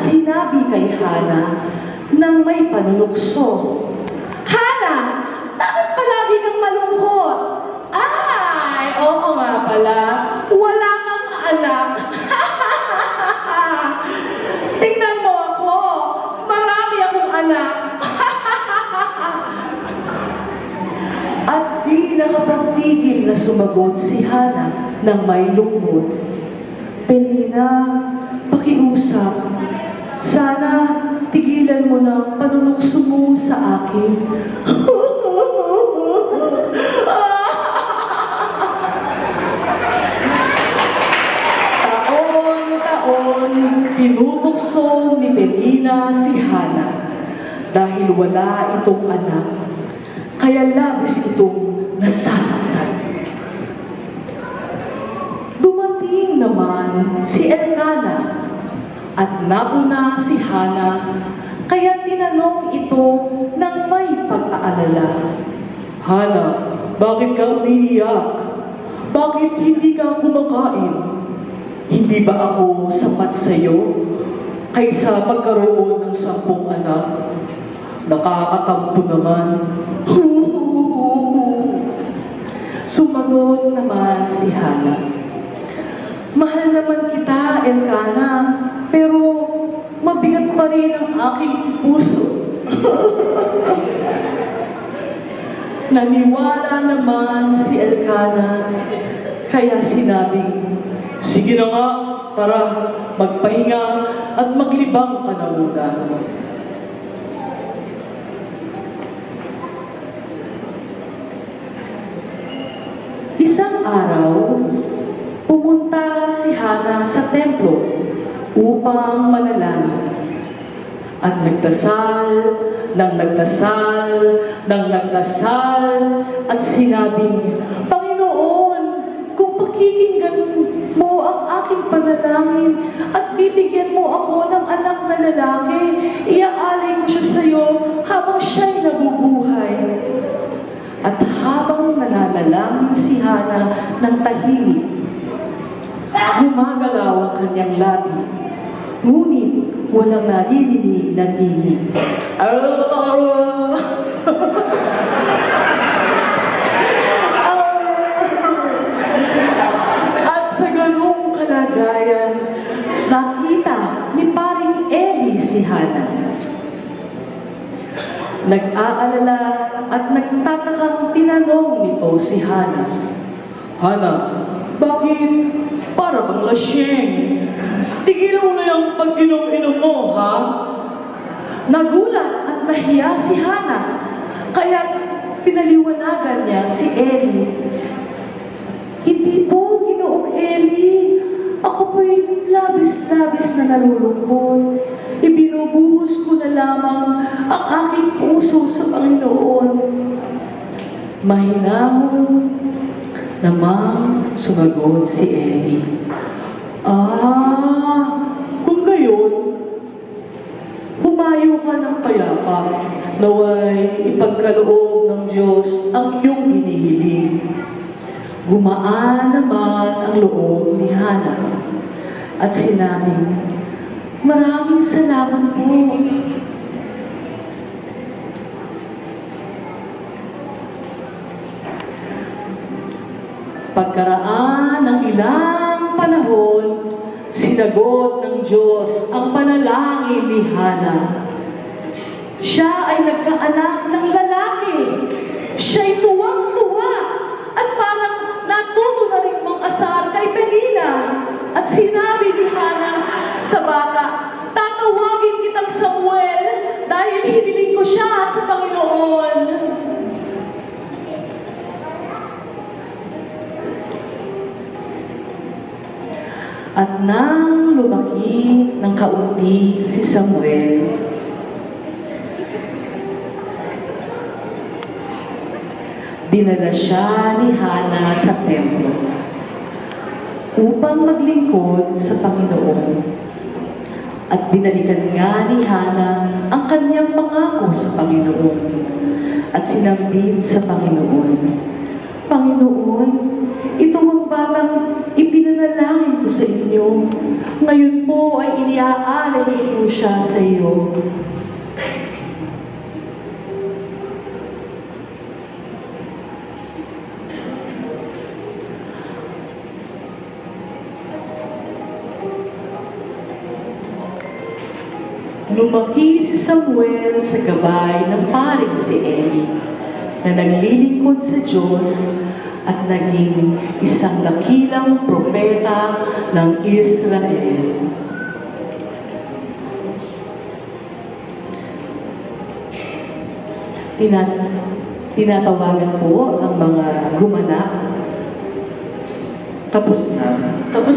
sinabi kay Hana nang may panunukso, "Hana, bakit palagi kang malungkot?" "Ay, oo nga pala, wala kang anak." "Tingnan mo ako, marami akong anak." At di nakapagpigil na sumagot si Hana nang may lungkot, "Penina, pakiusap. Sana tigilan mo ng panunukso mo sa akin." Taon-taon, tinutokso ni Penina si Hana dahil wala itong anak, kaya labis itong nasasaktan. Dumating naman si Elkanah at nauna si Hana, kaya tinanong ito ng may pag-aalala, "Hana, bakit ka umiiyak? Bakit hindi ka kumakain? Hindi ba ako sapat sa iyo kaysa magkaroon ng 10 anak? Nakakatampo naman." Sumagot naman si Hana, "Mahal naman kita, Elkanah, pero mabigat pa rin ang aking puso." Naniwala naman si Elkanah, kaya sinabing, "Sige na nga, tara, magpahinga at maglibang ka na muna." Isang araw, pumunta si Hana sa templo upang manalangin. At nagdasal, at sinabing, "Panginoon, kung pakikinggan mo ang aking panalangin at bibigyan mo ako ng anak na lalaki, iaalay ko siya sa iyo habang siya'y nabubuhay." At habang nananalangin si Hana ng tahimik, gumagalaw ang kanyang labi, ngunit walang naririnig na tinig. At sa ganung kalagayan, nakita ni paring Eli si Hana. Nag-aalala at nagtatakang tinanong nito si Hana, "Hana, bakit para kang lasyeng? Tigilan mo na yung pag-inom-inom mo, ha?" Nagulat at nahiya si Hana, kaya pinaliwanagan niya si Eli. "Hindi po, Ginoong Eli. Ako po'y labis-labis na nalulungkot. Ibinubuhos ko na lamang ang aking puso sa Panginoon." Mahinahon namang sumagot si Eli, "Kung gayon, humayo ka ng payapa, naway ipagkaloob ng Diyos ang iyong hinihiling." Gumaan naman ang loob ni Hana at sinabing, "Maraming salamat po." Pagkaraan ng ilang panahon, sinagot ng Diyos ang panalangin ni Hana. Siya ay nagkaanak ng lalaki. Siya'y tuwang-tuwa at parang natuto na rin mang-asar kay Penina. At sinabi ni Hana sa bata, "Tatawagin kitang Samuel dahil hiniling ko siya sa Panginoon." At nang lumaki ng kaunti si Samuel, dinala siya ni Hana sa templo upang maglingkod sa Panginoon. At binalikan nga ni Hana ang kanyang pangako sa Panginoon at sinambit sa Panginoon, "Panginoon, ito ang batang ipinanganak Ipinanalangin ko sa inyo. Ngayon po ay iniaalay ko po siya sa iyo. Lumaki si Samuel sa gabay ng paring si Eli, na naglilingkod sa Diyos at naging isang dakilang propeta ng Israel. Tinatawagan po ang mga gumanap. Tapos na. Tapos